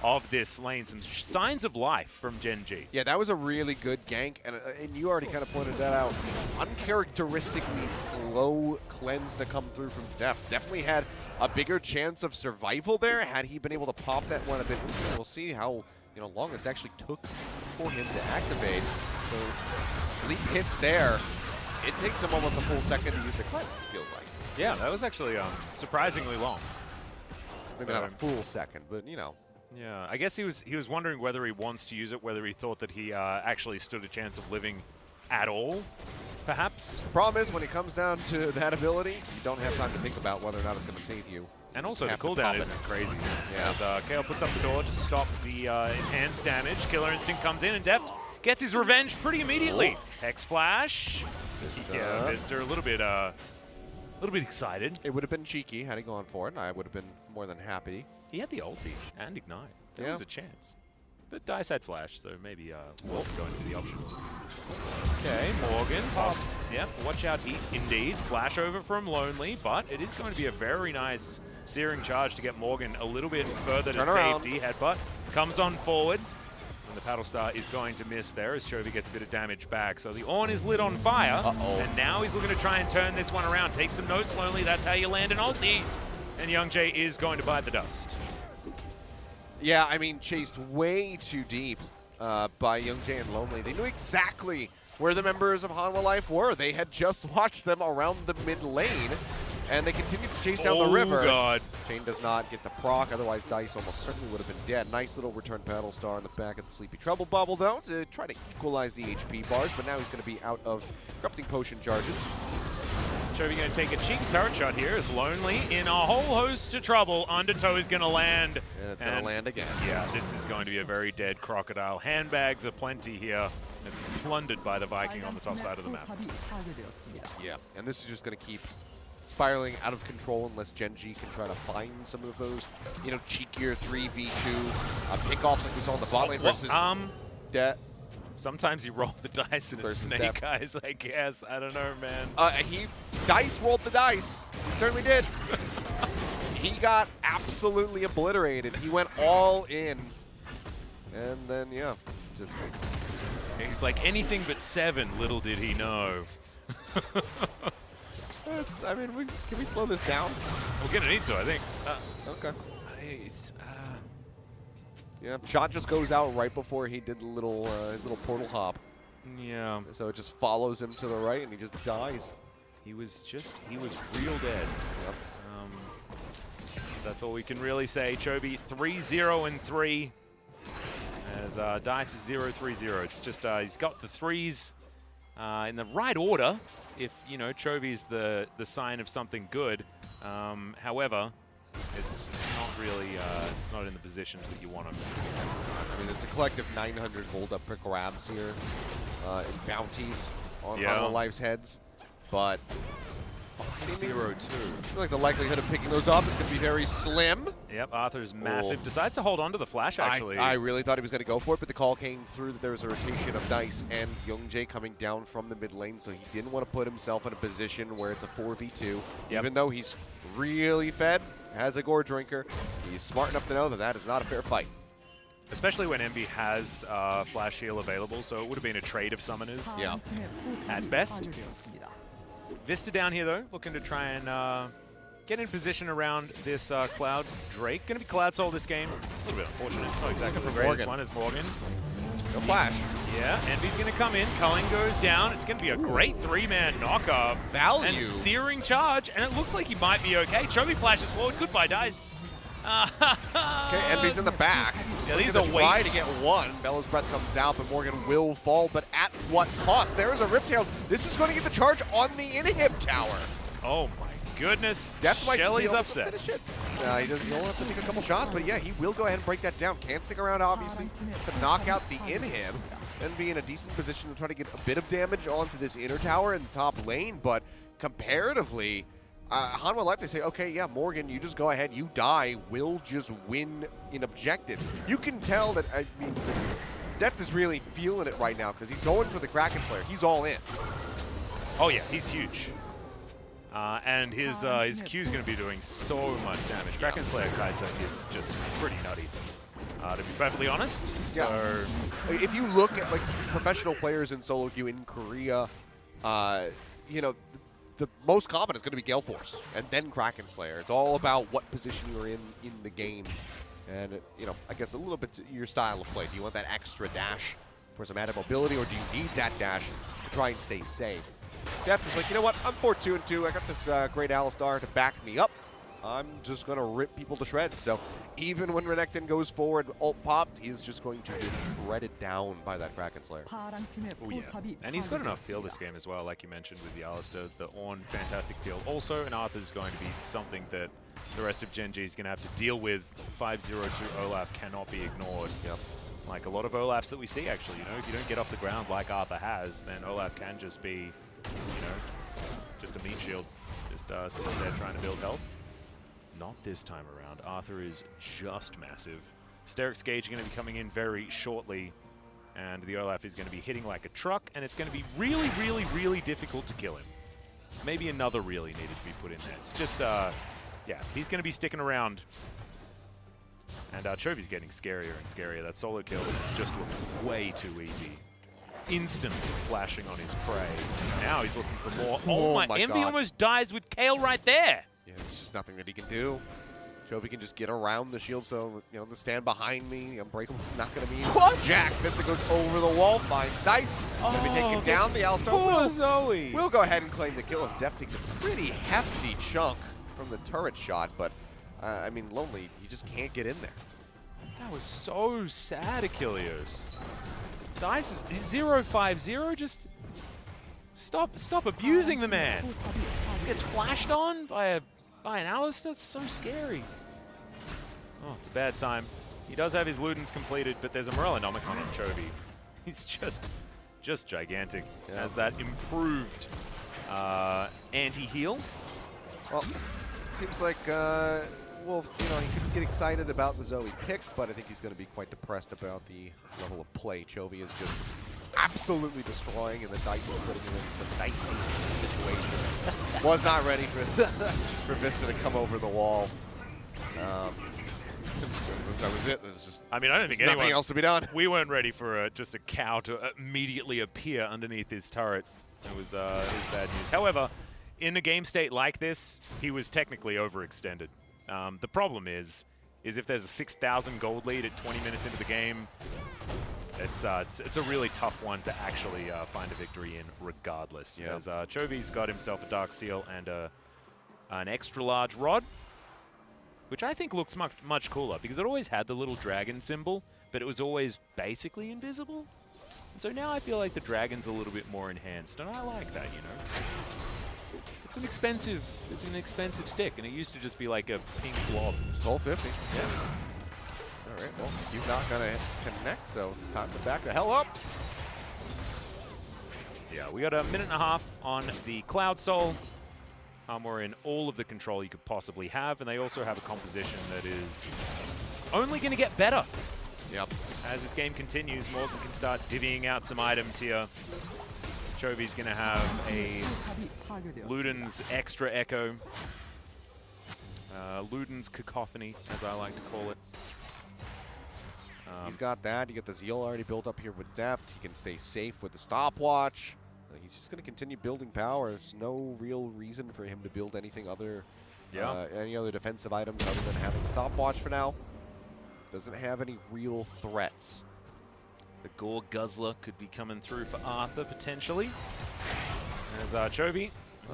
Speaker 1: of this lane. Some signs of life from Gen.G.
Speaker 2: Yeah, that was a really good gank, and you already kind of pointed that out. Uncharacteristically slow cleanse to come through from Deft. Definitely had a bigger chance of survival there had he been able to pop that one a bit. We'll see how long this actually took for him to activate. So sleep hits there. It takes him almost a full second to use the cleanse, it feels like.
Speaker 1: Yeah, that was actually surprisingly long.
Speaker 2: Maybe not a full second, but
Speaker 1: Yeah, I guess he was wondering whether he wants to use it, whether he thought that he actually stood a chance of living at all, perhaps.
Speaker 2: The problem is when it comes down to that ability, you don't have time to think about whether or not it's going to save you.
Speaker 1: And also the cooldown isn't crazy. Yeah. As Kale puts up the door to stop the enhanced damage. Killer Instinct comes in and Deft gets his revenge pretty immediately. Hex Flash. Yeah, Mister a little bit excited.
Speaker 2: It would have been cheeky had he gone for it, and I would have been more than happy.
Speaker 1: He had the ulti and Ignite. There was a chance. But Dice had Flash, so maybe Wolf going to be the option. Okay, Morgan. Yep, watch out, indeed. Flash over from Lonely, but it is going to be a very nice searing charge to get Morgan a little bit further to safety. Headbutt comes on forward. And the Paddle Star is going to miss there as Chovy gets a bit of damage back. So the Ornn is lit on fire. And now he's looking to try and turn this one around. Take some notes, Lonely. That's how you land an ulti. And Young.J is going to bite the dust.
Speaker 2: Yeah, I mean, chased way too deep by Young.J and Lonely. They knew exactly where the members of Hanwha Life were. They had just watched them around the mid lane, and they continued to chase down the river.
Speaker 1: Oh, God.
Speaker 2: Chain does not get the proc, otherwise Dice almost certainly would have been dead. Nice little return Battle Star on the back of the Sleepy Trouble Bubble, though, to try to equalize the HP bars, but now he's going to be out of Corrupting Potion charges.
Speaker 1: Chovy going to take a cheeky turret shot here. Is Lonely in a whole host of trouble. Undertow is going to land.
Speaker 2: And it's going to land again.
Speaker 1: Yeah, this is going to be a very dead crocodile. Handbags are plenty here as it's plundered by the Viking on the top side of the map.
Speaker 2: Yeah, and this is just going to keep spiraling out of control unless Gen.G can try to find some of those, you know, cheekier 3v2 pickoffs like we saw in the bot lane versus
Speaker 1: Sometimes you roll the dice and it's Snake Eyes, I guess. I don't know, man.
Speaker 2: Dice rolled the dice. He certainly did. He got absolutely obliterated. He went all in. And then, yeah, just...
Speaker 1: He's like, anything but 7, little did he know.
Speaker 2: I mean, can we slow this down?
Speaker 1: We're going to need to, I think.
Speaker 2: Okay. Yeah, shot just goes out right before he did the little his little portal hop.
Speaker 1: Yeah.
Speaker 2: So it just follows him to the right, and he just dies.
Speaker 1: He was real dead.
Speaker 2: Yep.
Speaker 1: That's all we can really say. Chovy 3-0-3. As Dice is 0-3-0. It's just he's got the 3s in the right order. If you know Chovy's the sign of something good. However, it's not really, it's not in the positions that you want him.
Speaker 2: I mean, it's a collective 900 hold up for grabs here in bounties on Hanwha Life's heads, but
Speaker 1: 0-2.
Speaker 2: I feel like the likelihood of picking those up is going to be very slim.
Speaker 1: Yep, Arthur's massive. Decides to hold on to the flash, actually.
Speaker 2: I really thought he was going to go for it, but the call came through that there was a rotation of Dice and Gen.G coming down from the mid lane, so he didn't want to put himself in a position where it's a 4v2. Even though he's really fed, has a gore drinker, he's smart enough to know that that is not a fair fight.
Speaker 1: Especially when MB has flash heal available, so it would have been a trade of summoners.
Speaker 2: Yeah.
Speaker 1: At best. Vista down here, though, looking to try and get in position around this Cloud Drake. Going to be Cloud Soul this game. A little bit unfortunate. Not exactly the greatest one as Morgan.
Speaker 2: No flash.
Speaker 1: Yeah, Envy's going to come in. Culling goes down. It's going to be a great 3-man knock-up.
Speaker 2: Value.
Speaker 1: And Searing Charge, and it looks like he might be okay. Chovy flashes forward. Goodbye, Dice.
Speaker 2: Okay, Envy's in the back.
Speaker 1: Yeah, these are
Speaker 2: try to get one. Bella's Breath comes out, but Morgan will fall, but at what cost? There is a Rift Tail. This is going to get the charge on the inhib tower.
Speaker 1: Oh my goodness.
Speaker 2: Death might
Speaker 1: Shelly's
Speaker 2: be able
Speaker 1: upset.
Speaker 2: To finish it. He'll have to take a couple shots, but yeah, he will go ahead and break that down. Can't stick around, obviously, to knock out the inhib and be in a decent position to try to get a bit of damage onto this inner tower in the top lane, but comparatively, Hanwha Life, they say, okay, yeah, Morgan, you just go ahead, you die, we'll just win in objectives. You can tell that, I mean, Death is really feeling it right now because he's going for the Kraken Slayer. He's all in.
Speaker 1: Oh yeah, he's huge. And his Q is going to be doing so much damage. Kraken Slayer Kai'Sa is just pretty nutty, to be perfectly honest. So
Speaker 2: if you look at like professional players in solo queue in Korea, you know, the most common is going to be Gale Force and then Kraken Slayer. It's all about what position you're in the game. And, you know, I guess a little bit to your style of play. Do you want that extra dash for some added mobility, or do you need that dash to try and stay safe? Death is like, you know what, I'm 4-2-2. I got this great Alistar to back me up. I'm just going to rip people to shreds. So even when Renekton goes forward, ult popped, he's just going to get shredded down by that Kraken Slayer.
Speaker 1: Oh yeah, and he's got enough feel this game as well, like you mentioned with the Alistar, the Ornn, fantastic feel. Also, an Arthur's going to be something that the rest of Gen.G is going to have to deal with. 5-0 to Olaf cannot be ignored.
Speaker 2: Yep.
Speaker 1: Like a lot of Olafs that we see, actually, you know, if you don't get off the ground like Arthur has, then Olaf can just be, you know, just a meat shield, just sitting there trying to build health. Not this time around. Arthur is just massive. Steric's Gauge going to be coming in very shortly, and the Olaf is going to be hitting like a truck, and it's going to be really, really, really difficult to kill him. Maybe another really needed to be put in there. It's just, yeah, he's going to be sticking around. And Chovy's getting scarier and scarier. That solo kill just looked way too easy. Instantly flashing on his prey. Now he's looking for more. Oh my Envy
Speaker 2: God.
Speaker 1: almost dies with Kale right there.
Speaker 2: Yeah, there's just nothing that he can do. Chovy can just get around the shield, so, you know, the stand behind me, Unbreakable is not going to mean
Speaker 1: What?
Speaker 2: jack. Vista goes over the wall, finds Dice. He's going to be taking down the Alistar.
Speaker 1: Poor Zoe.
Speaker 2: We'll go ahead and claim the kill as Def takes a pretty hefty chunk from the turret shot, but, I mean, Lonely, you just can't get in there.
Speaker 1: That was so sad, Achilles. Dice is 0-5-0. Just stop abusing the man. Just gets flashed on by an Alistar. That's so scary. Oh, it's a bad time. He does have his Ludens completed, but there's a Morellonomicon on Chovy. He's just gigantic.
Speaker 2: Yeah.
Speaker 1: Has that improved anti-heal.
Speaker 2: Well, it seems like Wolf, you know, he could get excited about the Zoe pick, but I think he's going to be quite depressed about the level of play. Chovy is just absolutely destroying, and the Dice is putting him in some dicey situations. Was not ready for Vista to come over the wall. That was it. It was just.
Speaker 1: I mean, I don't think
Speaker 2: nothing else to be done.
Speaker 1: We weren't ready for just a cow to immediately appear underneath his turret. It was bad news. However, in a game state like this, he was technically overextended. The problem is if there's a 6,000 gold lead at 20 minutes into the game, it's a really tough one to actually find a victory in, regardless.
Speaker 2: Yeah.
Speaker 1: As Chovy's got himself a Dark Seal and an extra large rod, which I think looks much cooler because it always had the little dragon symbol, but it was always basically invisible. And so now I feel like the dragon's a little bit more enhanced, and I like that, you know. It's an expensive stick, and it used to just be like a pink blob.
Speaker 2: It's all 50.
Speaker 1: Yeah.
Speaker 2: All right, well, he's not going to connect, so it's time to back the hell up.
Speaker 1: Yeah, we got a minute and a half on the Cloud Soul. We're in all of the control you could possibly have, and they also have a composition that is only going to get better.
Speaker 2: Yep.
Speaker 1: As this game continues, Morgan can start divvying out some items here. Chovy's going to have a Luden's Extra Echo. Luden's Cacophony, as I like to call it.
Speaker 2: He's got that. You get the Zeal already built up here with Deft. He can stay safe with the stopwatch. He's just going to continue building power. There's no real reason for him to build anything other, any other defensive items other than having the stopwatch for now. Doesn't have any real threats.
Speaker 1: The Gore Guzzler could be coming through for Arthur, potentially. As Chovy,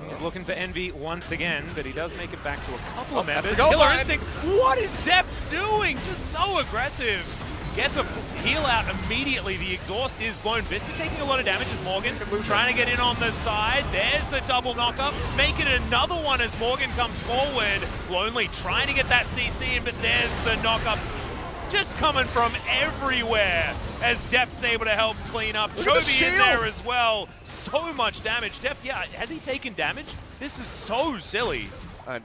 Speaker 1: he's looking for Envy once again, but he does make it back to a couple of members. Killer Instinct, what is Deft doing? Just so aggressive. Gets a heal out immediately. The exhaust is blown. Vista taking a lot of damage as Morgan trying to get in on the side. There's the double knockup. Making another one as Morgan comes forward. Lonely trying to get that CC in, but there's the knockups just coming from everywhere as Deft's able to help clean up. Chovy in there as well. So much damage. Deft, yeah, has he taken damage? This is so silly.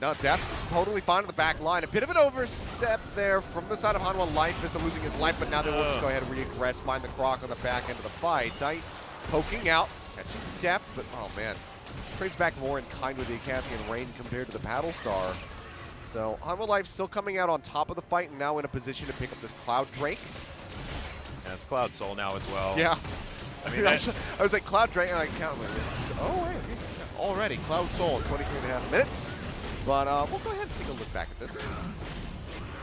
Speaker 2: No, Deft totally fine in the back line. A bit of an overstep there from the side of Hanwha. Life Vista losing his life, but now they will just go ahead and reaggress, find the Croc on the back end of the fight. Dice poking out, catches Deft, but oh man, trades back more in kind with the Acathian Rain compared to the Paddle Star. So Hanwha Life still coming out on top of the fight and now in a position to pick up this Cloud Drake.
Speaker 1: And it's Cloud Soul now as well.
Speaker 2: Yeah.
Speaker 1: I mean,
Speaker 2: I was like, Cloud Drake, and I counted. Oh, wait. Already, Cloud Soul, 23.5 minutes. But we'll go ahead and take a look back at this.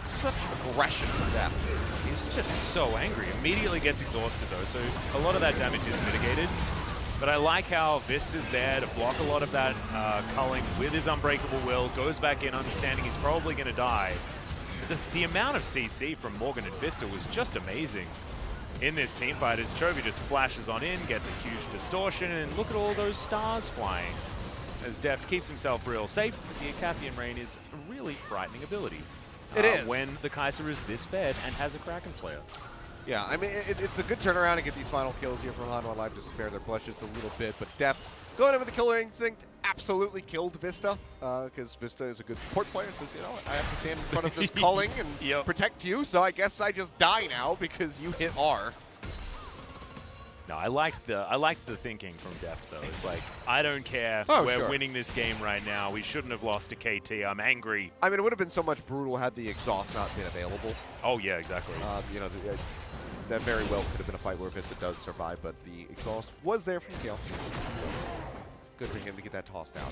Speaker 2: Such aggression from Deft.
Speaker 1: He's just so angry. Immediately gets exhausted though, so a lot of that damage is mitigated. But I like how Vista's there to block a lot of that culling with his Unbreakable Will, goes back in understanding he's probably going to die. The amount of CC from Morgan and Vista was just amazing in this team fight as Chovy just flashes on in, gets a huge distortion, and look at all those stars flying. As Deft keeps himself real safe, the Acathian Rain is a really frightening ability.
Speaker 2: It is.
Speaker 1: When the Kaiser is this fed and has a Kraken Slayer.
Speaker 2: Yeah, I mean, it's a good turnaround to get these final kills here from Hanwha Life to spare their blush just a little bit. But Deft going in with the Killer Instinct absolutely killed Vista because Vista is a good support player. It says, you know, I have to stand in front of this culling and protect you, so I guess I just die now because you hit R.
Speaker 1: No, I liked the thinking from Deft though. It's like, I don't care. We're winning this game right now. We shouldn't have lost to KT. I'm angry.
Speaker 2: I mean, it would have been so much brutal had the exhaust not been available.
Speaker 1: Oh yeah, exactly.
Speaker 2: You know, that very well could have been a fight where Vista does survive, but the exhaust was there from Kale. Good for him to get that tossed out.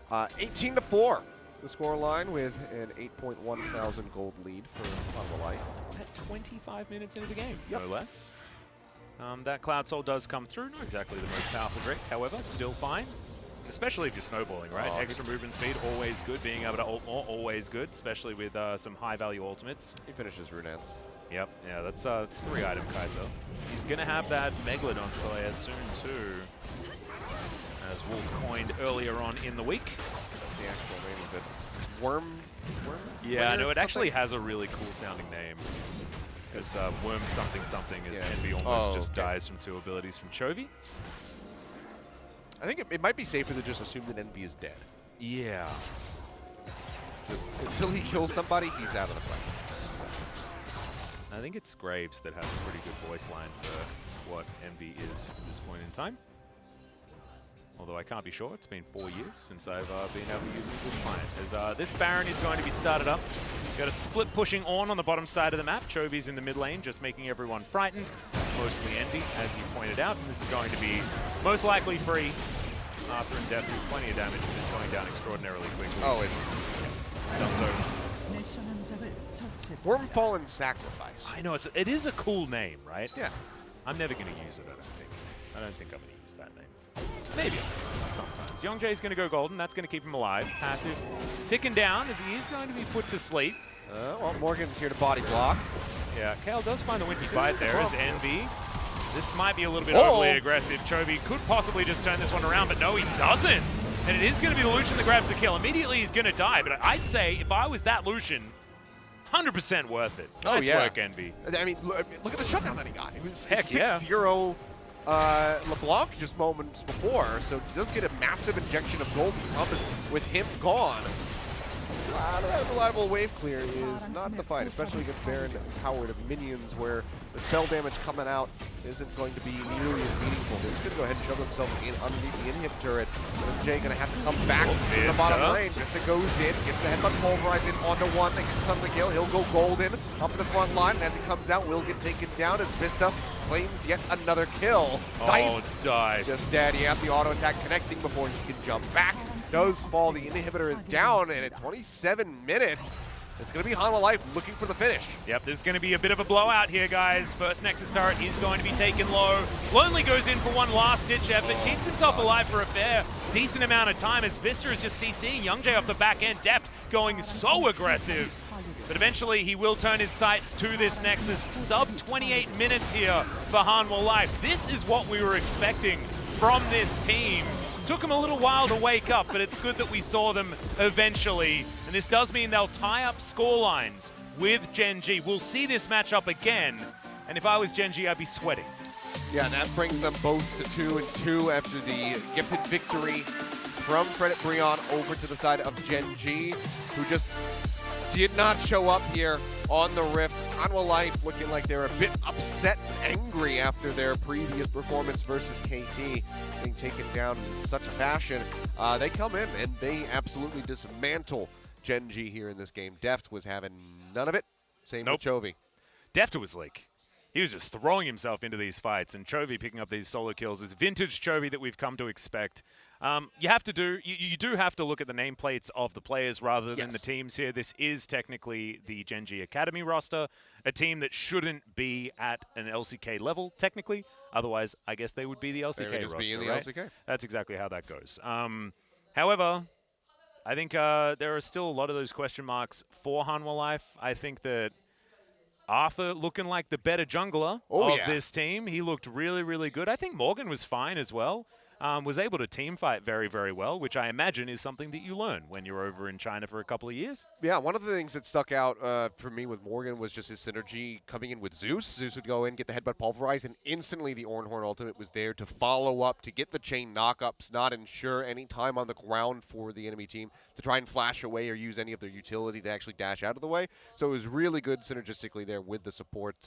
Speaker 2: But 18-4. the scoreline with an 8.1 thousand gold lead for Hanwha Life.
Speaker 1: At 25 minutes into the game,
Speaker 2: Yep.
Speaker 1: no less. That Cloud Soul does come through. Not exactly the most powerful trick, however, still fine. Especially if you're snowballing, right?
Speaker 2: Oh,
Speaker 1: Extra movement speed, always good. Being able to ult more, always good, especially with some high-value ultimates.
Speaker 2: He finishes Runance.
Speaker 1: Yep, yeah, that's 3-item Kaiser. He's going to have that Megalodon Slayer soon, too. As Wolf coined earlier on in the week.
Speaker 2: The actual name of it. It's Worm?
Speaker 1: Yeah,
Speaker 2: Layer
Speaker 1: no, it actually
Speaker 2: something?
Speaker 1: has a really cool-sounding name. It's Worm something something as
Speaker 2: Yeah.
Speaker 1: Envy almost just
Speaker 2: okay.
Speaker 1: dies from 2 abilities from Chovy.
Speaker 2: I think it might be safer to just assume that Envy is dead.
Speaker 1: Yeah.
Speaker 2: Just until he kills somebody, he's out of the fight.
Speaker 1: I think it's Graves that has a pretty good voice line for what Envy is at this point in time. Although I can't be sure, it's been 4 years since I've been able to use it with client. As this Baron is going to be started up. Got a split pushing on the bottom side of the map. Chovy's in the mid lane, just making everyone frightened. Mostly Envy, as you pointed out. And this is going to be most likely free. Arthur and Death do plenty of damage, and it's going down extraordinarily quickly.
Speaker 2: Oh, it's
Speaker 1: Dunzo.
Speaker 2: Wormfallen Sacrifice.
Speaker 1: I know, it is a cool name, right?
Speaker 2: Yeah.
Speaker 1: I'm never going to use it, I don't think. I don't think I'm going to use that name. Maybe sometimes. Young-Jae's going to go golden. That's going to keep him alive. Passive ticking down as he is going to be put to sleep.
Speaker 2: Well, Morgan's here to body block.
Speaker 1: Yeah, Kale does find the Winter's Bite there as Envy. This might be a little bit
Speaker 2: Oh.
Speaker 1: overly aggressive. Chovy could possibly just turn this one around, but no, he doesn't. And it is going to be the Lucian that grabs the kill. Immediately, he's going to die. But I'd say if I was that Lucian, 100% worth it.
Speaker 2: Oh,
Speaker 1: Nice
Speaker 2: yeah.
Speaker 1: work, Envy.
Speaker 2: I mean, look at the shutdown that he got. It was
Speaker 1: Heck, yeah.
Speaker 2: 6-0 LeBlanc just moments before, so he does get a massive injection of gold with him gone. That reliable wave clear is not in the fight, especially against Baron Howard of minions, where the spell damage coming out isn't going to be nearly as meaningful. They're just going to go ahead and shove themselves in underneath the inhib turret. Jay going to have to come back to the bottom lane. Vista goes in, gets the headbutt pulverize in onto one, they get some to kill. He'll go golden up in the front line, and as he comes out, will get taken down as Vista claims yet another kill.
Speaker 1: Oh, dice.
Speaker 2: Just dead. He had the auto attack connecting before he can jump back. Does fall. The inhibitor is down, and at 27 minutes, it's going to be Hanwha Life looking for the finish.
Speaker 1: Yep, there's going to be a bit of a blowout here, guys. First Nexus turret is going to be taken low. Lonely goes in for one last-ditch effort, keeps himself alive for a fair, decent amount of time as Vista is just CCing Young-Jae off the back end. Deft going so aggressive. But eventually, he will turn his sights to this Nexus. Sub 28 minutes here for Hanwha Life. This is what we were expecting from this team. Took them a little while to wake up, but it's good that we saw them eventually. And this does mean they'll tie up scorelines with Gen.G. We'll see this matchup again. And if I was Gen.G, I'd be sweating.
Speaker 2: Yeah, and that brings them both to 2-2 after the gifted victory from Credit Brion over to the side of Gen.G, who just did not show up here on the Rift. Hanwha Life looking like they're a bit upset and angry after their previous performance versus KT being taken down in such a fashion. They come in and they absolutely dismantle Gen.G here in this game. Deft was having none of it. Same with Chovy.
Speaker 1: Deft was like, he was just throwing himself into these fights, and Chovy picking up these solo kills is vintage Chovy that we've come to expect. You do have to look at the nameplates of the players rather than the teams here. This is technically the Gen.G Academy roster, a team that shouldn't be at an LCK level, technically. Otherwise, I guess they would be the LCK
Speaker 2: they would just
Speaker 1: roster,
Speaker 2: be in the
Speaker 1: right?
Speaker 2: LCK.
Speaker 1: That's exactly how that goes. However, I think there are still a lot of those question marks for Hanwha Life. I think that Arthur looking like the better jungler of this team. He looked really, really good. I think Morgan was fine as well. Was able to team fight very, very well, which I imagine is something that you learn when you're over in China for a couple of years.
Speaker 2: Yeah, one of the things that stuck out for me with Morgan was just his synergy coming in with Zeus. Zeus would go in, get the headbutt pulverize, and instantly the Ornhorn ultimate was there to follow up, to get the chain knockups, not ensure any time on the ground for the enemy team to try and flash away or use any of their utility to actually dash out of the way. So it was really good synergistically there with the support.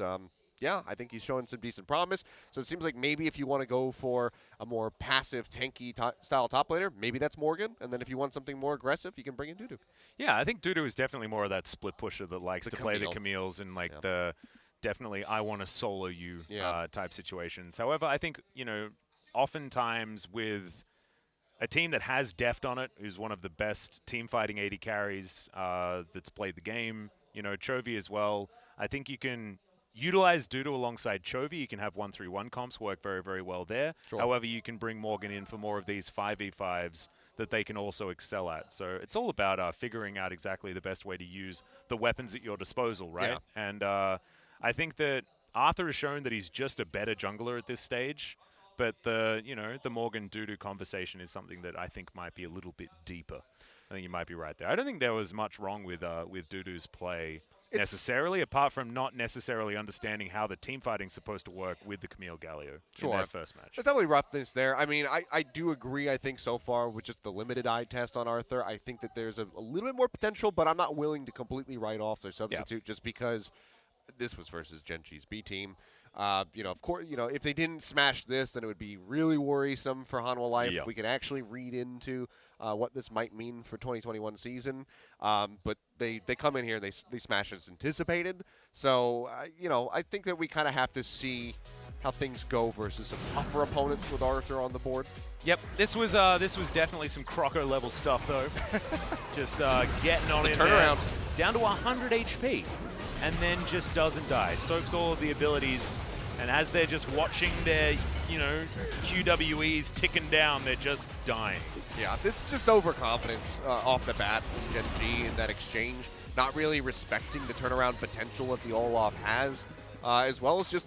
Speaker 2: Yeah, I think he's showing some decent promise. So it seems like maybe if you want to go for a more passive, tanky style top laner, maybe that's Morgan. And then if you want something more aggressive, you can bring in Dudu.
Speaker 1: Yeah, I think Dudu is definitely more of that split pusher that likes to play the Camille's and like the definitely I want to solo you type situations. However, I think, you know, oftentimes with a team that has Deft on it, who's one of the best team fighting AD carries that's played the game. You know, Chovy as well. I think you can utilize Dudu alongside Chovy. You can have 1-3-1 comps work very, very well there.
Speaker 2: Sure.
Speaker 1: However, you can bring Morgan in for more of these 5v5s that they can also excel at. So it's all about figuring out exactly the best way to use the weapons at your disposal, right?
Speaker 2: Yeah.
Speaker 1: And I think that Arthur has shown that he's just a better jungler at this stage. But the Morgan Dudu conversation is something that I think might be a little bit deeper. I think you might be right there. I don't think there was much wrong with Dudu's play necessarily, apart from not necessarily understanding how the team fighting's supposed to work with the Camille Galio in that first match.
Speaker 2: There's definitely roughness there. I mean, I do agree, I think, so far with just the limited eye test on Arthur. I think that there's a little bit more potential, but I'm not willing to completely write off their substitute just because this was versus Gen.G's B team. Of course, if they didn't smash this, then it would be really worrisome for Hanwha Life.
Speaker 1: Yep.
Speaker 2: We can actually read into what this might mean for 2021 season. But they come in here and they smash as anticipated. So, I think that we kind of have to see how things go versus some tougher opponents with Arthur on the board.
Speaker 1: Yep, this was definitely some Croco level stuff though. Just getting on in
Speaker 2: turnaround.
Speaker 1: there, down to 100 HP. And then just doesn't die. Soaks all of the abilities, and as they're just watching their, QWEs ticking down, they're just dying.
Speaker 2: Yeah, this is just overconfidence off the bat from Gen.G in that exchange. Not really respecting the turnaround potential that the Olaf has, as well as just,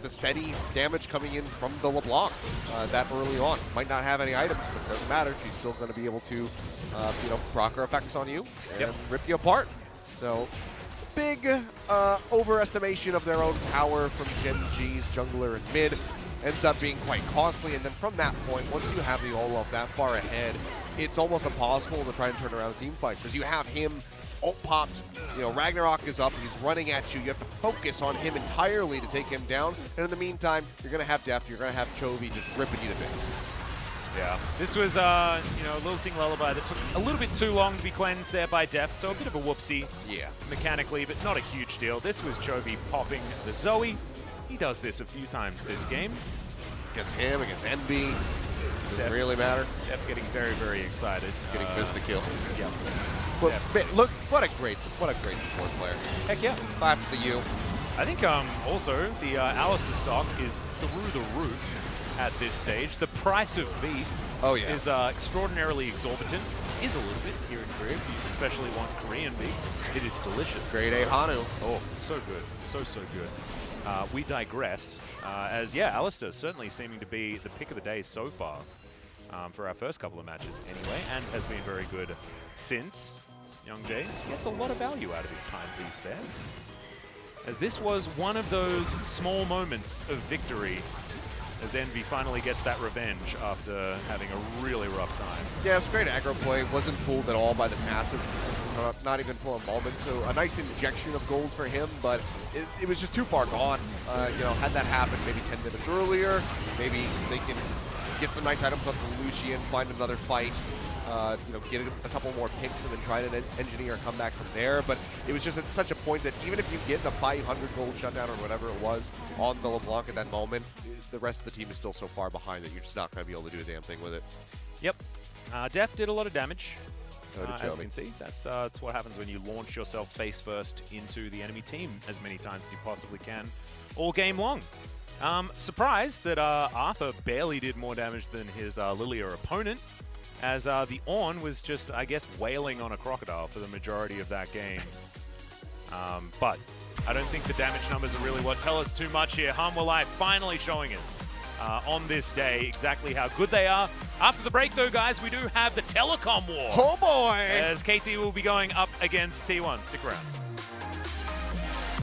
Speaker 2: the steady damage coming in from the LeBlanc that early on. Might not have any items, but it doesn't matter. She's still going to be able to, proc her effects on you and rip you apart. So, big overestimation of their own power from Gen.G's jungler and mid ends up being quite costly. And then from that point, once you have the Olaf that far ahead, it's almost impossible to try and turn around a team fight because you have him ult popped. Ragnarok is up. He's running at you. You have to focus on him entirely to take him down. And in the meantime, you're going to have Deft. You're going to have Chovy just ripping you to bits.
Speaker 1: Yeah, this was, a lilting lullaby that took a little bit too long to be cleansed there by Deft, so a bit of a whoopsie mechanically, but not a huge deal. This was Chovy popping the Zoe. He does this a few times this game.
Speaker 2: Against him, against NB, doesn't really matter.
Speaker 1: Deft getting very, very excited.
Speaker 2: Getting Vista-kill.
Speaker 1: Yeah.
Speaker 2: But look, what a great support player.
Speaker 1: Heck yeah.
Speaker 2: Claps to you.
Speaker 1: I think also the Alistair stock is through the roof at this stage. The price of beef is extraordinarily exorbitant. Is a little bit here in Korea. If you especially want Korean beef, it is delicious.
Speaker 2: Grade A Hanu.
Speaker 1: Oh, so good. So good. We digress. Alistair certainly seeming to be the pick of the day so far for our first couple of matches anyway, and has been very good since. Young-J gets a lot of value out of his timepiece there, as this was one of those small moments of victory as Envy finally gets that revenge after having a really rough time. Yeah,
Speaker 2: it was great aggro play. Wasn't fooled at all by the passive. Not even for a moment. So a nice injection of gold for him, but it was just too far gone. Had that happened maybe 10 minutes earlier, maybe they can get some nice items up from Lucian, find another fight, get a couple more picks and then try to engineer a comeback from there. But it was just at such a point that even if you get the 500 gold shutdown or whatever it was on the LeBlanc at that moment, the rest of the team is still so far behind that you're just not going to be able to do a damn thing with it.
Speaker 1: Yep. Deft did a lot of damage.
Speaker 2: As
Speaker 1: you can see, that's what happens when you launch yourself face first into the enemy team as many times as you possibly can, all game long. Surprised that Arthur barely did more damage than his Lilia opponent, as the Ornn was just, I guess, wailing on a crocodile for the majority of that game. But I don't think the damage numbers are really what tell us too much here. Hanwha Life finally showing us on this day exactly how good they are. After the break, though, guys, we do have the Telecom War.
Speaker 2: Oh, boy!
Speaker 1: As KT will be going up against T1. Stick around.